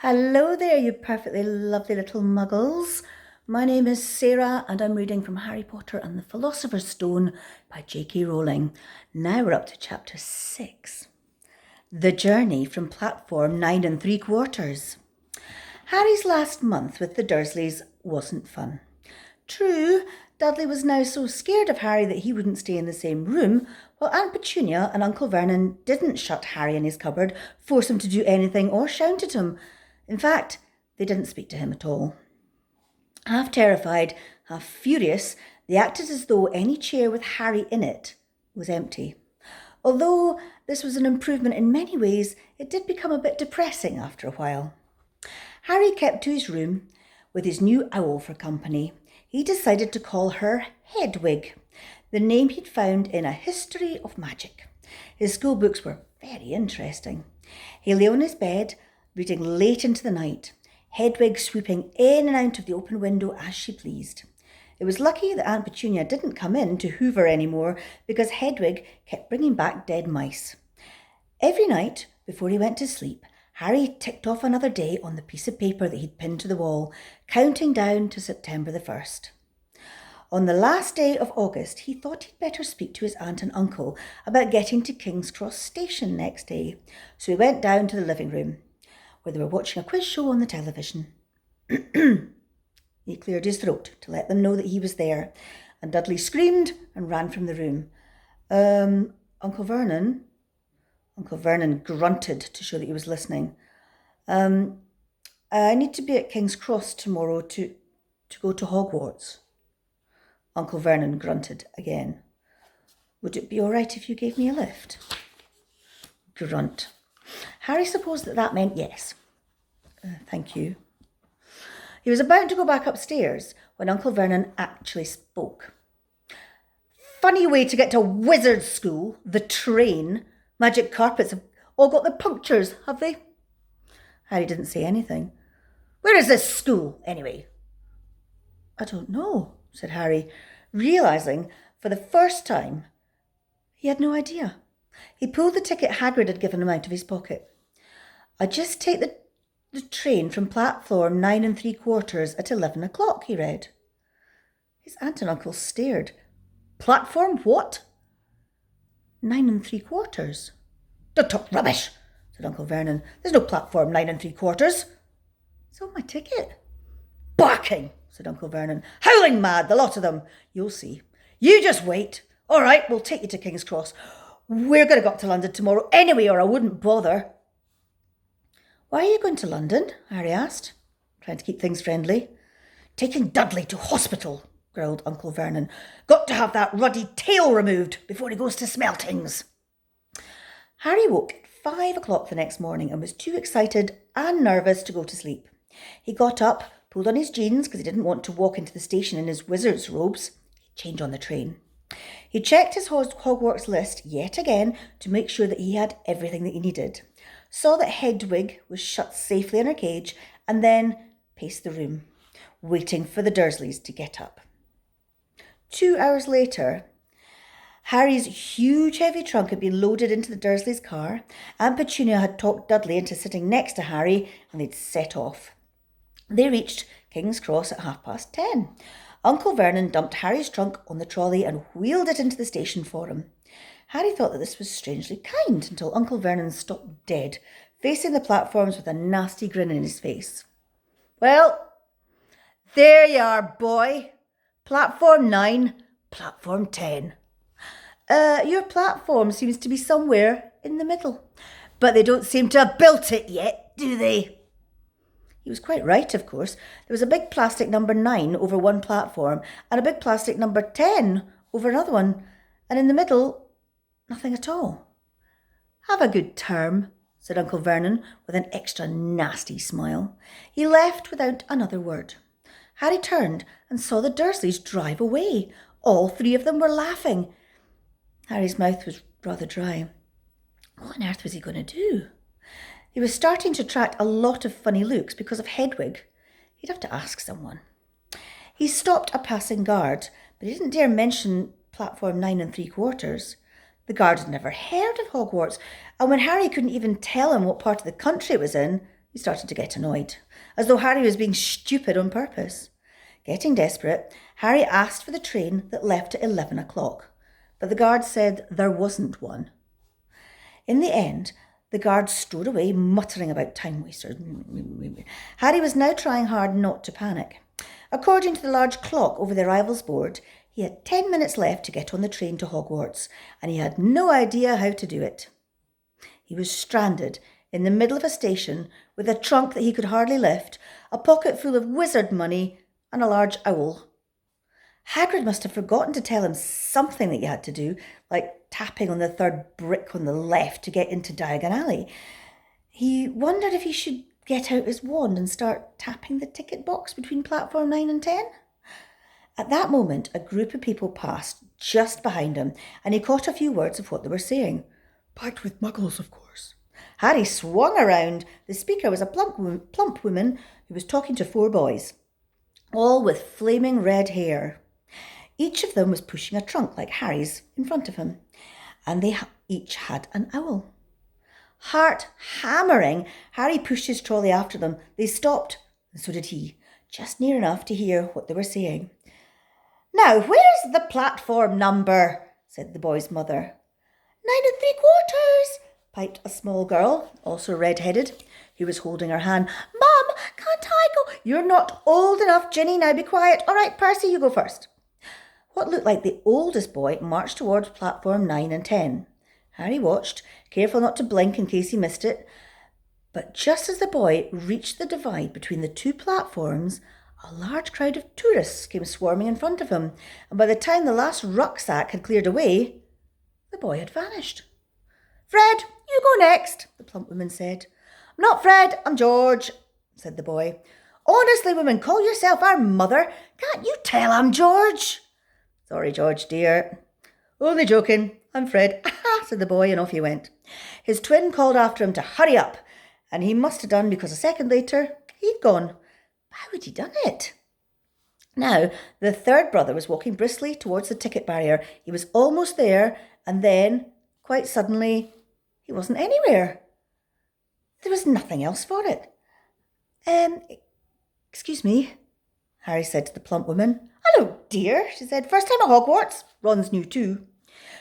Hello there, you perfectly lovely little muggles. My name is Sarah and I'm reading from Harry Potter and the Philosopher's Stone by J.K. Rowling. Now we're up to chapter 6. The Journey from Platform 9 3/4. Harry's last month with the Dursleys wasn't fun. True, Dudley was now so scared of Harry that he wouldn't stay in the same room, while Aunt Petunia and Uncle Vernon didn't shut Harry in his cupboard, force him to do anything, or shout at him. In fact, they didn't speak to him at all. Half terrified, half furious, they acted as though any chair with Harry in it was empty. Although this was an improvement in many ways, it did become a bit depressing after a while. Harry kept to his room with his new owl for company. He decided to call her Hedwig, the name he'd found in a history of magic. His school books were very interesting. He lay on his bed, reading late into the night, Hedwig swooping in and out of the open window as she pleased. It was lucky that Aunt Petunia didn't come in to hoover anymore, because Hedwig kept bringing back dead mice. Every night, before he went to sleep, Harry ticked off another day on the piece of paper that he'd pinned to the wall, counting down to September the 1st. On the last day of August, he thought he'd better speak to his aunt and uncle about getting to King's Cross Station next day, so he went down to the living room, where they were watching a quiz show on the television. He cleared his throat to let them know that he was there, and Dudley screamed and ran from the room. Uncle Vernon? Uncle Vernon grunted to show that he was listening. I need to be at King's Cross tomorrow to go to Hogwarts. Uncle Vernon grunted again. Would it be all right if you gave me a lift? Grunt. Harry supposed that meant yes. Thank you. He was about to go back upstairs when Uncle Vernon actually spoke. Funny way to get to wizard school, the train. Magic carpets have all got their punctures, have they? Harry didn't say anything. Where is this school, anyway? I don't know, said Harry, realising for the first time he had no idea. He pulled the ticket Hagrid had given him out of his pocket. I just take the train from platform 9 3/4 at 11 o'clock, he read. His aunt and uncle stared. Platform what? 9 3/4. Don't talk rubbish, said Uncle Vernon. There's no platform 9 3/4. It's on my ticket. Barking, said Uncle Vernon. Howling mad, the lot of them. You'll see. You just wait. All right, we'll take you to King's Cross. We're going to go up to London tomorrow anyway, or I wouldn't bother. Why are you going to London? Harry asked, trying to keep things friendly. Taking Dudley to hospital, growled Uncle Vernon. Got to have that ruddy tail removed before he goes to Smeltings. Harry woke at 5 o'clock the next morning and was too excited and nervous to go to sleep. He got up, pulled on his jeans because he didn't want to walk into the station in his wizard's robes. He'd change on the train. He checked his Hogwarts list yet again to make sure that he had everything that he needed, saw that Hedwig was shut safely in her cage, and then paced the room, waiting for the Dursleys to get up. 2 hours later, Harry's huge heavy trunk had been loaded into the Dursleys' car. Aunt Petunia had talked Dudley into sitting next to Harry, and they'd set off. They reached King's Cross at 10:30. Uncle Vernon dumped Harry's trunk on the trolley and wheeled it into the station for him. Harry thought that this was strangely kind until Uncle Vernon stopped dead, facing the platforms with a nasty grin in his face. Well, there you are, boy. Platform 9, platform 10. Your platform seems to be somewhere in the middle, but they don't seem to have built it yet, do they? He was quite right, of course. There was a big plastic number 9 over one platform and a big plastic number 10 over another one, and in the middle, nothing at all. Have a good term, said Uncle Vernon with an extra nasty smile. He left without another word. Harry turned and saw the Dursleys drive away. All 3 of them were laughing. Harry's mouth was rather dry. What on earth was he going to do? He was starting to attract a lot of funny looks because of Hedwig. He'd have to ask someone. He stopped a passing guard, but he didn't dare mention platform 9 3/4. The guard had never heard of Hogwarts, and when Harry couldn't even tell him what part of the country it was in, He started to get annoyed, as though Harry was being stupid on purpose. Getting desperate, Harry asked for the train that left at 11 o'clock, but the guard said there wasn't one. In the end, the guard strode away, muttering about time wasters. Harry was now trying hard not to panic. According to the large clock over the arrivals board, he had 10 minutes left to get on the train to Hogwarts, and he had no idea how to do it. He was stranded in the middle of a station with a trunk that he could hardly lift, a pocket full of wizard money, and a large owl. Hagrid must have forgotten to tell him something that he had to do, like tapping on the third brick on the left to get into Diagon Alley. He wondered if he should get out his wand and start tapping the ticket box between platform 9 and 10. At that moment, a group of people passed just behind him, and he caught a few words of what they were saying. Packed with muggles, of course. Harry swung around. The speaker was a plump woman who was talking to 4 boys, all with flaming red hair. Each of them was pushing a trunk like Harry's in front of him, and they each had an owl. Heart hammering, Harry pushed his trolley after them. They stopped, and so did he, just near enough to hear what they were saying. Now, where's the platform number? Said the boy's mother. 9 3/4, piped a small girl, also red-headed, who was holding her hand. Mum, can't I go? You're not old enough, Ginny. Now be quiet. All right, Percy, you go first. What looked like the oldest boy marched towards platform 9 and 10. Harry watched, careful not to blink in case he missed it. But just as the boy reached the divide between the 2 platforms, a large crowd of tourists came swarming in front of him, and by the time the last rucksack had cleared away, the boy had vanished. Fred, you go next, the plump woman said. I'm not Fred, I'm George, said the boy. Honestly, woman, call yourself our mother. Can't you tell I'm George? Sorry, George, dear. Only joking. I'm Fred, said the boy, and off he went. His twin called after him to hurry up, and he must have done because a second later he'd gone. How had he done it? Now, the third brother was walking briskly towards the ticket barrier. He was almost there, and then, quite suddenly, he wasn't anywhere. There was nothing else for it. Excuse me, Harry said to the plump woman. Hello, dear, she said. First time at Hogwarts. Ron's new too.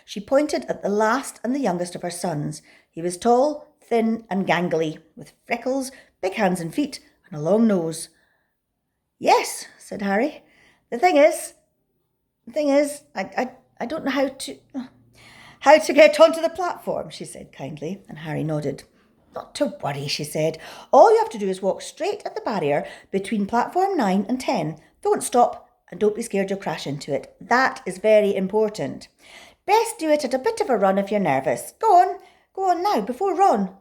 She pointed at the last and the youngest of her sons. He was tall, thin and gangly, with freckles, big hands and feet, and a long nose. Yes, said Harry. The thing is, I don't know how to get onto the platform, she said kindly, and Harry nodded. Not to worry, she said. All you have to do is walk straight at the barrier between platform 9 and 10. Don't stop and don't be scared you'll crash into it. That is very important. Best do it at a bit of a run if you're nervous. Go on now, before Ron.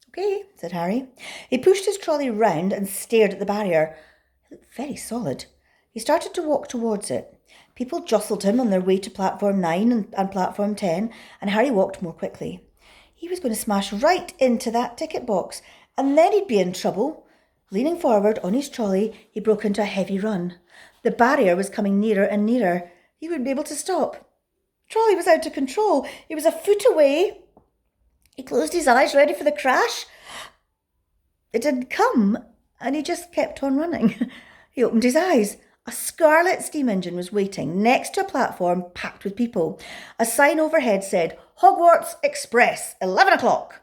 Okay, said Harry. He pushed his trolley round and stared at the barrier. It looked very solid. He started to walk towards it. People jostled him on their way to platform 9 and platform 10, and Harry walked more quickly. He was going to smash right into that ticket box, and then he'd be in trouble. Leaning forward on his trolley, he broke into a heavy run. The barrier was coming nearer and nearer. He wouldn't be able to stop. The trolley was out of control. He was a foot away. He closed his eyes, ready for the crash. It had come, and he just kept on running. He opened his eyes. A scarlet steam engine was waiting next to a platform packed with people. A sign overhead said, Hogwarts Express, 11 o'clock.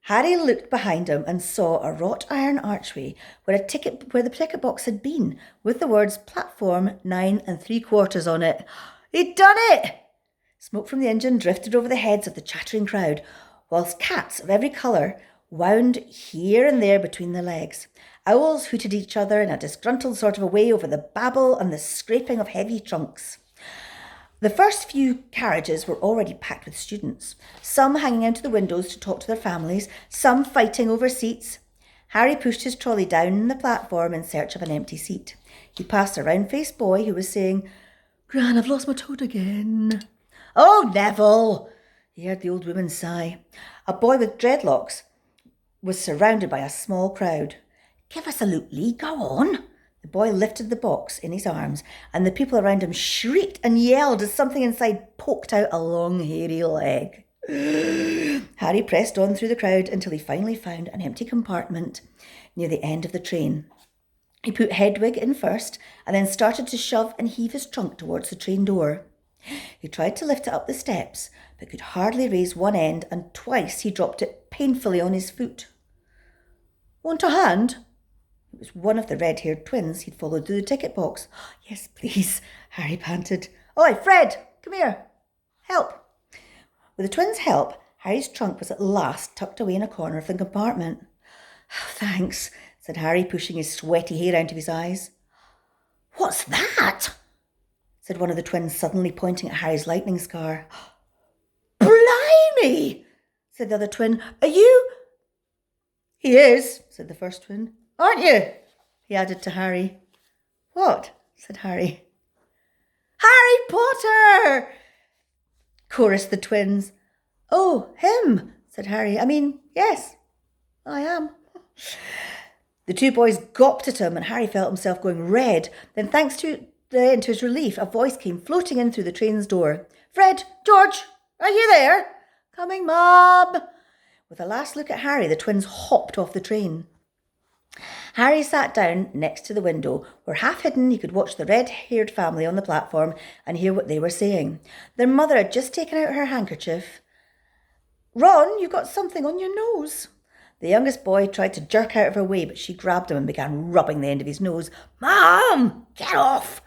Harry looked behind him and saw a wrought iron archway where the ticket box had been, with the words platform 9 3/4 on it. He'd done it! Smoke from the engine drifted over the heads of the chattering crowd, whilst cats of every colour wound here and there between the legs. Owls hooted each other in a disgruntled sort of a way over the babble and the scraping of heavy trunks. The first few carriages were already packed with students, some hanging out of the windows to talk to their families, some fighting over seats. Harry pushed his trolley down on the platform in search of an empty seat. He passed a round-faced boy who was saying, Gran, I've lost my toad again. Oh, Neville, he heard the old woman sigh. A boy with dreadlocks was surrounded by a small crowd. Give us a look, Lee, go on. The boy lifted the box in his arms, and the people around him shrieked and yelled as something inside poked out a long, hairy leg. Harry pressed on through the crowd until he finally found an empty compartment near the end of the train. He put Hedwig in first and then started to shove and heave his trunk towards the train door. He tried to lift it up the steps, but could hardly raise one end, and twice he dropped it painfully on his foot. Want a hand? It was one of the red-haired twins he'd followed through the ticket box. Yes, please, Harry panted. Oi, Fred, come here. Help. With the twins' help, Harry's trunk was at last tucked away in a corner of the compartment. Thanks, said Harry, pushing his sweaty hair out of his eyes. What's that? Said one of the twins, suddenly pointing at Harry's lightning scar. Blimey, said the other twin. Are you? He is, said the first twin. Aren't you? He added to Harry. What? Said Harry. Harry Potter! Chorused the twins. Oh, him, said Harry. I mean, yes, I am. The two boys gawped at him, and Harry felt himself going red. Then, thanks to his relief, a voice came floating in through the train's door. Fred, George, are you there? Coming, Mum. With a last look at Harry, the twins hopped off the train. Harry sat down next to the window, where half hidden he could watch the red-haired family on the platform and hear what they were saying. Their mother had just taken out her handkerchief. Ron, you've got something on your nose. The youngest boy tried to jerk out of her way, but she grabbed him and began rubbing the end of his nose. Mum, get off!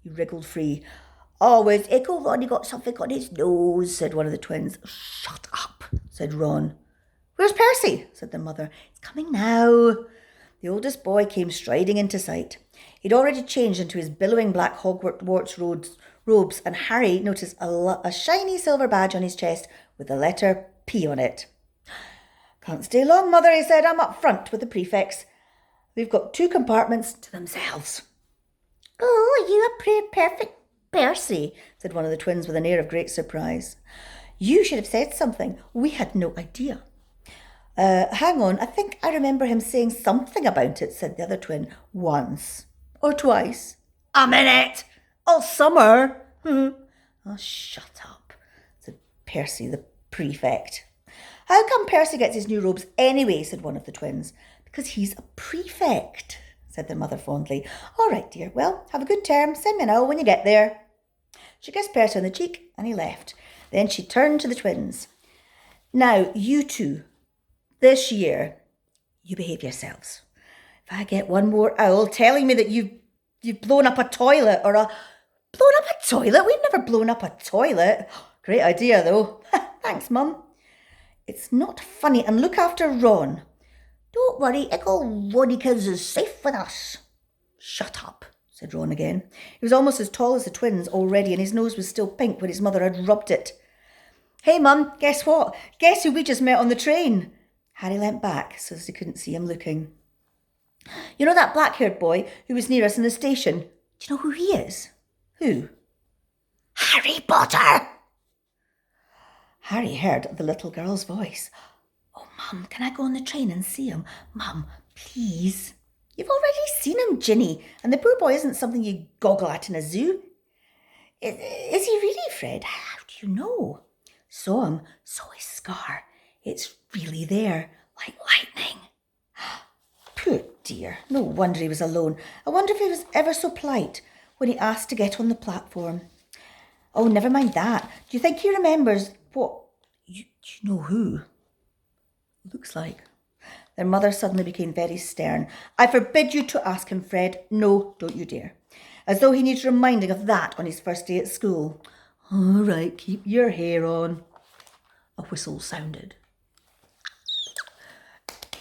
He wriggled free. Always ickle Ronnie got something on his nose, said one of the twins. Shut up, said Ron. Where's Percy? Said the mother. It's coming now. The oldest boy came striding into sight. He'd already changed into his billowing black Hogwarts robes, and Harry noticed a shiny silver badge on his chest with the letter P on it. Can't stay long, Mother, he said. I'm up front with the prefects. We've got 2 compartments to themselves. Oh, are you a perfect Percy? Said one of the twins with an air of great surprise. You should have said something. We had no idea. Hang on, I think I remember him saying something about it, said the other twin. Once or twice. A minute! All summer! Oh, shut up, said Percy the prefect. How come Percy gets his new robes anyway, said one of the twins. Because he's a prefect, said their mother fondly. All right, dear, well, have a good term. Send me an owl when you get there. She kissed Percy on the cheek and he left. Then she turned to the twins. Now, you two, this year, you behave yourselves. If I get one more owl telling me that you've blown up a toilet or a... Blown up a toilet? We've never blown up a toilet. Great idea, though. Thanks, Mum. It's not funny, and look after Ron. Don't worry, Ickle Ronnikins is safe with us. Shut up, said Ron again. He was almost as tall as the twins already, and his nose was still pink when his mother had rubbed it. Hey, Mum, guess what? Guess who we just met on the train? Harry leant back so that he couldn't see him looking. You know that black-haired boy who was near us in the station? Do you know who he is? Who? Harry Potter! Harry heard the little girl's voice. Oh, Mum, can I go on the train and see him? Mum, please. You've already seen him, Ginny, and the poor boy isn't something you goggle at in a zoo. Is he really, Fred? How do you know? Saw him, saw his scar. It's really there, like lightning. Poor dear, no wonder he was alone. I wonder if he was ever so polite when he asked to get on the platform. Oh, never mind that. Do you think he remembers what you know who? Looks like. Their mother suddenly became very stern. I forbid you to ask him, Fred. No, don't you dare. As though he needs reminding of that on his first day at school. All right, keep your hair on. A whistle sounded.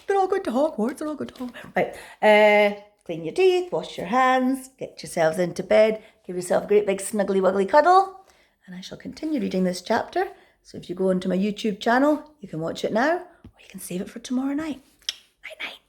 They're all going to Hogwarts, they're all going to Hogwarts. Right, clean your teeth, wash your hands, get yourselves into bed, give yourself a great big snuggly wuggly cuddle, and I shall continue reading this chapter. So if you go onto my YouTube channel, you can watch it now, or you can save it for tomorrow night. Night, night.